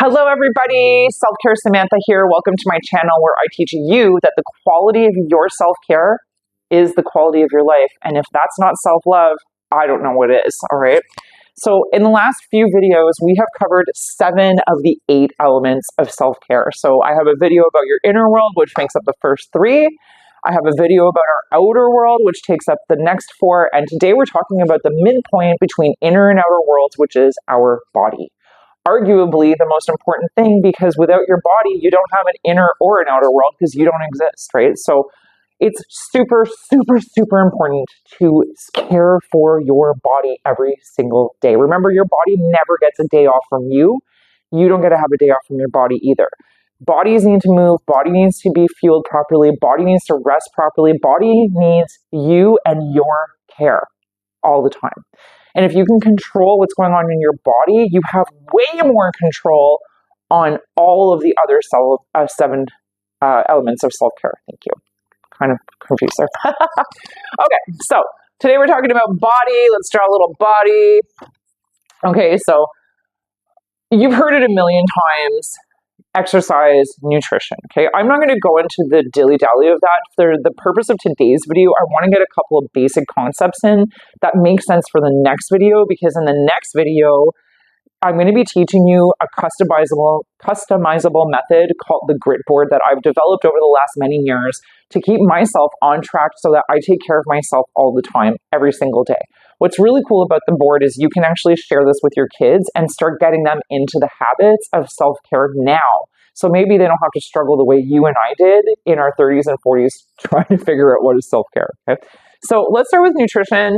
Hello everybody, SelfCareSamantha here. Welcome to my channel where I teach you that the quality of your self-care is the quality of your life. And if that's not self-love, I don't know what is, all right? So in the last few videos, we have covered 7 of the 8 elements of self-care. So I have a video about your inner world, which makes up the first 3. I have a video about our outer world, which takes up the next 4. And today we're talking about the midpoint between inner and outer worlds, which is our body. Arguably the most important thing, because without your body, you don't have an inner or an outer world because you don't exist, right? So it's super, super, super important to care for your body every single day. Remember, your body never gets a day off from you. You don't get to have a day off from your body either. Bodies need to move. Body needs to be fueled properly. Body needs to rest properly. Body needs you and your care all the time. And if you can control what's going on in your body, you have way more control on all of the other 7 elements of self-care. Thank you. Kind of confused there. Okay, so today we're talking about body. Let's draw a little body. Okay, so you've heard it a million times. Exercise, nutrition. Okay, I'm not going to go into the dilly-dally of that. For the purpose of today's video, I want to get a couple of basic concepts in that make sense for the next video, because in the next video, I'm going to be teaching you a customizable method called the grit board that I've developed over the last many years to keep myself on track so that I take care of myself all the time, every single day. What's really cool about the board is you can actually share this with your kids and start getting them into the habits of self-care now. So maybe they don't have to struggle the way you and I did in our 30s and 40s trying to figure out what is self-care. Okay? So let's start with nutrition.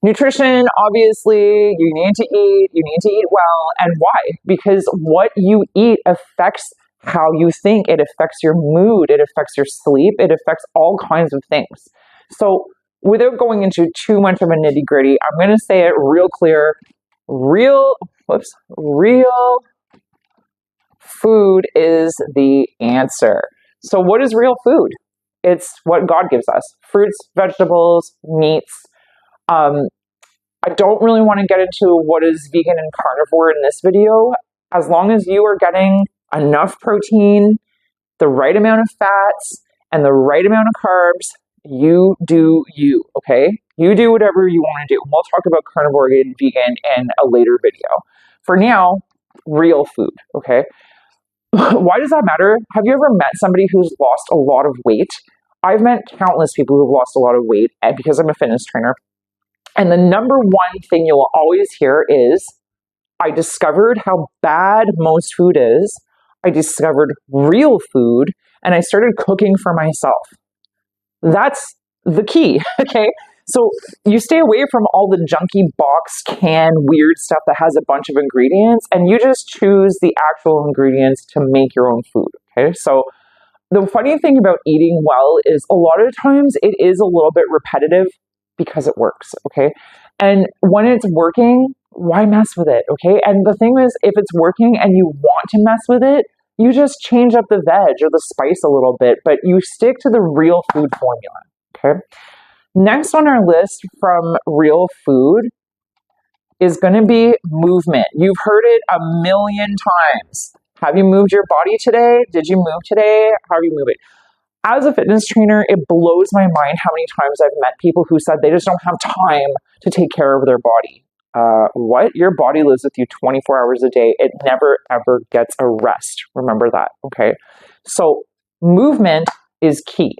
Nutrition, obviously, you need to eat well. And why? Because what you eat affects how you think. It affects your mood. It affects your sleep. It affects all kinds of things. So without going into too much of a nitty gritty, I'm going to say it real clear. Real food is the answer. So what is real food? It's what God gives us. Fruits, vegetables, meats. I don't really want to get into what is vegan and carnivore in this video. As long as you are getting enough protein, the right amount of fats, and the right amount of carbs, you do you, okay? You do whatever you want to do. We'll talk about carnivore and vegan in a later video. For now, real food, okay? Why does that matter? Have you ever met somebody who's lost a lot of weight? I've met countless people who've lost a lot of weight because I'm a fitness trainer. And the number one thing you will always hear is, I discovered how bad most food is. I discovered real food, and I started cooking for myself. That's the key, okay? So you stay away from all the junky box, can, weird stuff that has a bunch of ingredients, and you just choose the actual ingredients to make your own food, okay? So the funny thing about eating well is a lot of times it is a little bit repetitive because it works, okay? And when it's working, why mess with it, okay? And the thing is, if it's working and you want to mess with it, you just change up the veg or the spice a little bit, but you stick to the real food formula, okay? Next on our list from real food is going to be movement. You've heard it a million times. Have you moved your body today? Did you move today? How are you moving? As a fitness trainer, it blows my mind how many times I've met people who said they just don't have time to take care of their body. What? Your body lives with you 24 hours a day. It never, ever gets a rest. Remember that, okay? So movement is key.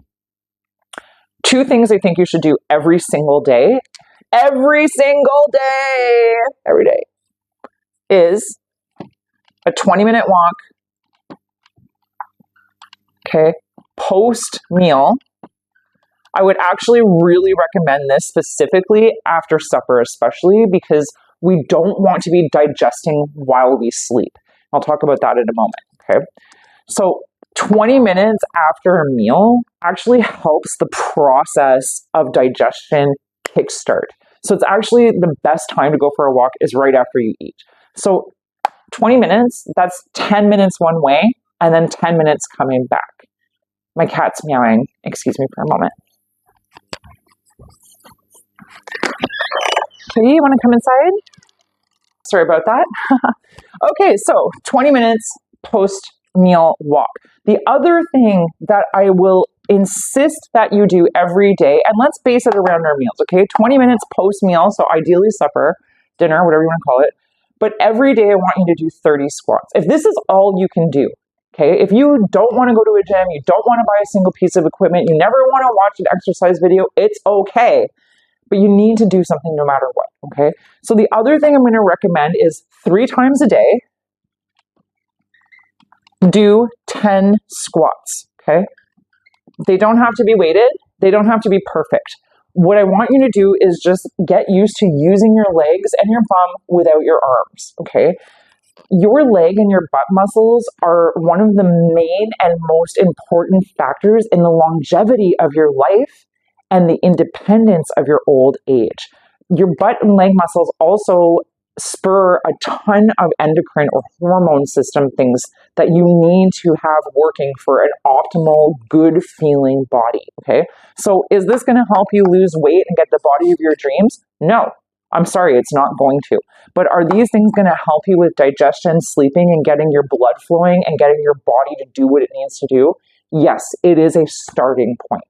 2 things I think you should do every single day, every day, is a 20-minute walk, okay? Post-meal. I would actually really recommend this specifically after supper, especially because we don't want to be digesting while we sleep. I'll talk about that in a moment, okay? So 20 minutes after a meal actually helps the process of digestion kickstart. So it's actually the best time to go for a walk is right after you eat. So 20 minutes, that's 10 minutes one way, and then 10 minutes coming back. My cat's meowing. Excuse me for a moment. Okay, you want to come inside? Sorry about that. Okay, so 20 minutes post-meal walk. The other thing that I will insist that you do every day, and let's base it around our meals, okay? 20 minutes post-meal, so ideally supper, dinner, whatever you want to call it. But every day I want you to do 30 squats. If this is all you can do, okay? If you don't want to go to a gym, you don't want to buy a single piece of equipment, you never want to watch an exercise video, it's okay. But you need to do something no matter what, okay? So the other thing I'm going to recommend is 3 times a day, do 10 squats, okay? They don't have to be weighted. They don't have to be perfect. What I want you to do is just get used to using your legs and your bum without your arms, okay? Your leg and your butt muscles are one of the main and most important factors in the longevity of your life and the independence of your old age. Your butt and leg muscles also spur a ton of endocrine or hormone system things that you need to have working for an optimal, good feeling body, okay? So is this gonna help you lose weight and get the body of your dreams? No, I'm sorry, it's not going to. But are these things gonna help you with digestion, sleeping, and getting your blood flowing and getting your body to do what it needs to do? Yes, it is a starting point,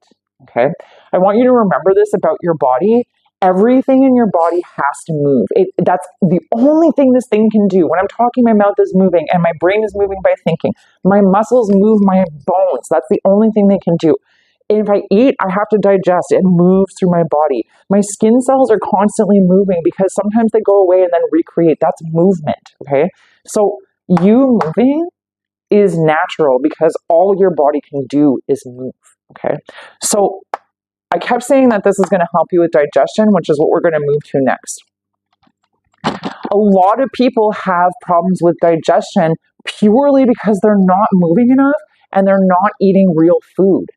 okay? I want you to remember this about your body. Everything in your body has to move. That's the only thing this thing can do. When I'm talking, my mouth is moving and my brain is moving by thinking. My muscles move my bones. That's the only thing they can do. If I eat, I have to digest. It moves through my body. My skin cells are constantly moving because sometimes they go away and then recreate. That's movement, okay? So you moving is natural because all your body can do is move, okay? So I kept saying that this is going to help you with digestion, which is what we're going to move to next. A lot of people have problems with digestion purely because they're not moving enough and they're not eating real food.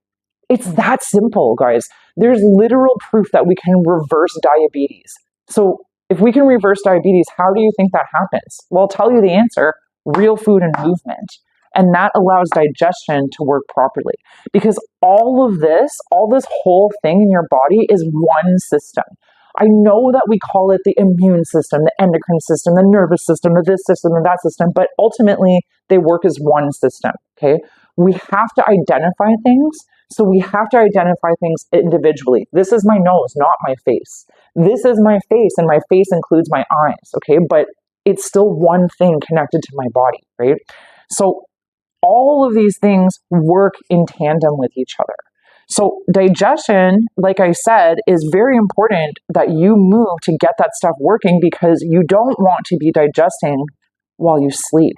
It's that simple, guys. There's literal proof that we can reverse diabetes. So if we can reverse diabetes, how do you think that happens? Well, I'll tell you the answer: real food and movement. And that allows digestion to work properly. Because all this whole thing in your body is one system. I know that we call it the immune system, the endocrine system, the nervous system, the this system, and that system, but ultimately they work as one system, okay? We have to identify things, so we have to identify things individually. This is my nose, not my face. This is my face, and my face includes my eyes, okay? But it's still one thing connected to my body, right? So all of these things work in tandem with each other. So digestion, like I said, is very important that you move to get that stuff working because you don't want to be digesting while you sleep,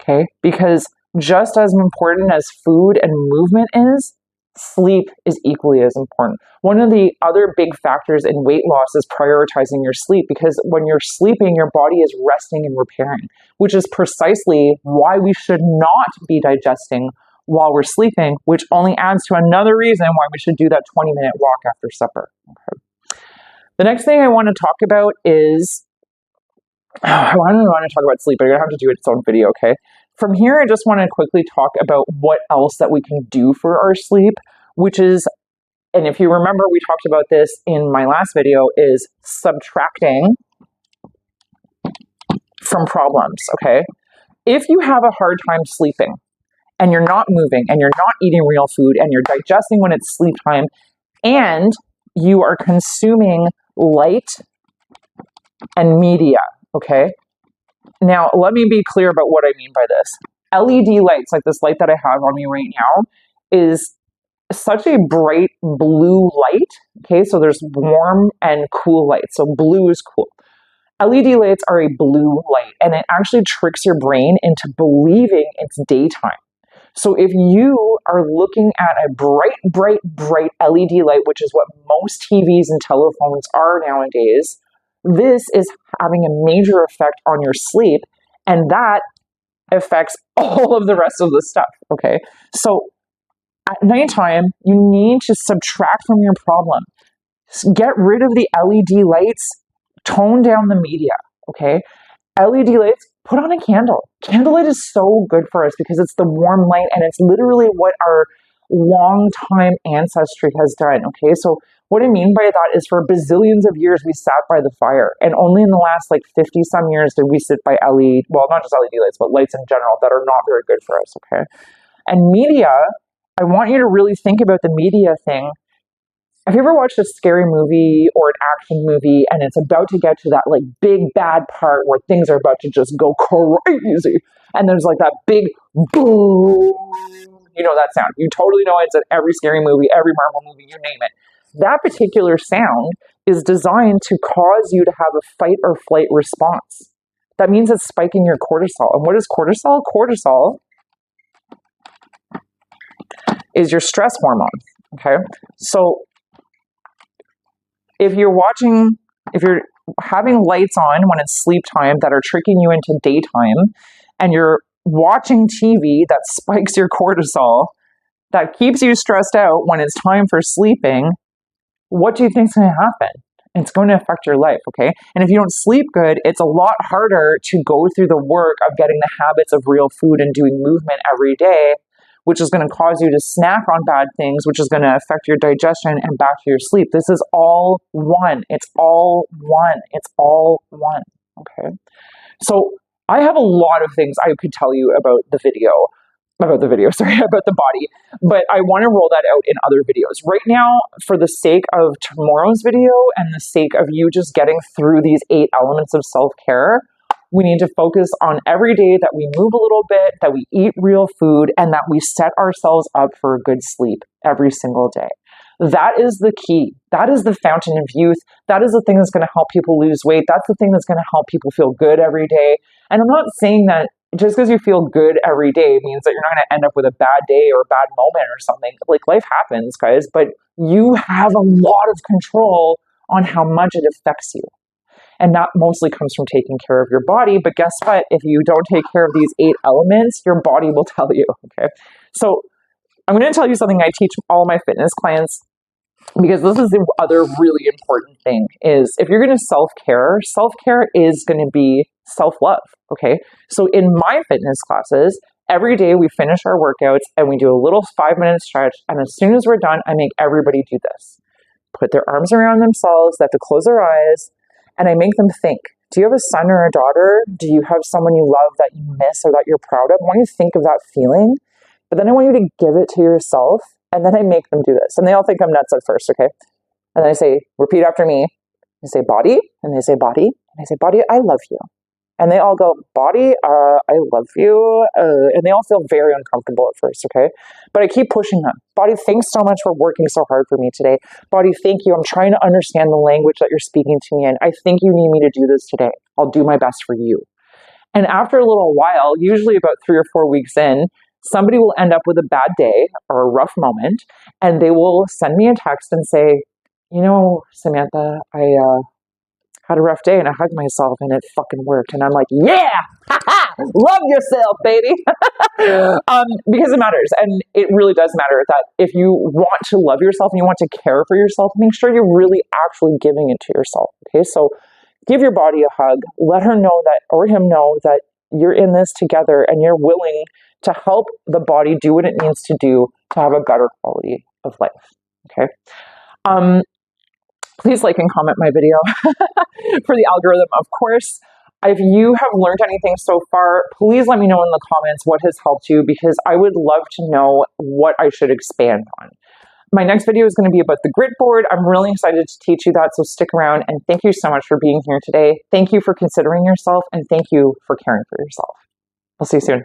okay? Because just as important as food and movement is, sleep is equally as important. One of the other big factors in weight loss is prioritizing your sleep, because when you're sleeping, your body is resting and repairing, which is precisely why we should not be digesting while we're sleeping, which only adds to another reason why we should do that 20-minute walk after supper. Okay. The next thing I want to talk about is, I don't want to talk about sleep, but I'm going to have to do its own video, okay? From here, I just want to quickly talk about what else that we can do for our sleep, which is, and if you remember, we talked about this in my last video, is subtracting from problems, okay? If you have a hard time sleeping, and you're not moving, and you're not eating real food, and you're digesting when it's sleep time, and you are consuming light and media, okay? Now, let me be clear about what I mean by this. LED lights, like this light that I have on me right now, is such a bright blue light, okay? So there's warm and cool light. So blue is cool. LED lights are a blue light, and it actually tricks your brain into believing it's daytime. So if you are looking at a bright LED light, which is what most TVs and telephones are nowadays, this is having a major effect on your sleep, and that affects all of the rest of the stuff, okay? So at nighttime, you need to subtract from your problem. Get rid of the LED lights, tone down the media, okay? LED lights, put on a candle. Candlelight is so good for us because it's the warm light, and it's literally what our long time ancestry has done, okay? So What I mean by that is for bazillions of years we sat by the fire, and only in the last like 50 some years did we sit by LED, well, not just LED lights, but lights in general that are not very good for us, okay? And media, I want you to really think about the media thing. Have you ever watched a scary movie or an action movie and it's about to get to that like big bad part where things are about to just go crazy? And there's like that big boom. You know that sound. You totally know it's in every scary movie, every Marvel movie, you name it. That particular sound is designed to cause you to have a fight or flight response. That means it's spiking your cortisol. And what is cortisol? Cortisol is your stress hormone. Okay. So if you're having lights on when it's sleep time that are tricking you into daytime, and you're watching TV that spikes your cortisol, that keeps you stressed out when it's time for sleeping, what do you think is going to happen? It's going to affect your life, okay? And if you don't sleep good, it's a lot harder to go through the work of getting the habits of real food and doing movement every day, which is going to cause you to snack on bad things, which is going to affect your digestion and back to your sleep. This is all one. It's all one. It's all one, okay? So I have a lot of things I could tell you about the body, but I want to roll that out in other videos. Right now, for the sake of tomorrow's video and the sake of you just getting through these 8 elements of self-care, we need to focus on every day that we move a little bit, that we eat real food, and that we set ourselves up for a good sleep every single day. That is the key. That is the fountain of youth. That is the thing that's going to help people lose weight. That's the thing that's going to help people feel good every day. And I'm not saying that just because you feel good every day means that you're not going to end up with a bad day or a bad moment or something. Like, life happens, guys, but you have a lot of control on how much it affects you. And that mostly comes from taking care of your body. But guess what? If you don't take care of these 8 elements, your body will tell you, okay? So I'm going to tell you something I teach all my fitness clients, because this is the other really important thing, is if you're going to self-care is going to be self-love, okay? So in my fitness classes, every day we finish our workouts and we do a little 5-minute stretch. And as soon as we're done, I make everybody do this. Put their arms around themselves, they have to close their eyes, and I make them think. Do you have a son or a daughter? Do you have someone you love that you miss or that you're proud of? I want you to think of that feeling, but then I want you to give it to yourself, and then I make them do this. And they all think I'm nuts at first, okay? And then I say, repeat after me. I say, body, and they say, body, and I say, body, I love you. And they all go, body, I love you. And they all feel very uncomfortable at first, okay? But I keep pushing them. Body, thanks so much for working so hard for me today. Body, thank you. I'm trying to understand the language that you're speaking to me in. I think you need me to do this today. I'll do my best for you. And after a little while, usually about 3 or 4 weeks in, somebody will end up with a bad day or a rough moment, and they will send me a text and say, you know, Samantha, I had a rough day and I hugged myself and it fucking worked. And I'm like, yeah, love yourself, baby. Because it matters. And it really does matter that if you want to love yourself and you want to care for yourself, make sure you're really actually giving it to yourself. Okay. So give your body a hug, let her know that, or him know that you're in this together and you're willing to help the body do what it needs to do to have a better quality of life. Okay. Please like and comment my video for the algorithm, of course. If you have learned anything so far, please let me know in the comments what has helped you, because I would love to know what I should expand on. My next video is going to be about the grit board. I'm really excited to teach you that, so stick around, and thank you so much for being here today. Thank you for considering yourself, and thank you for caring for yourself. I'll see you soon.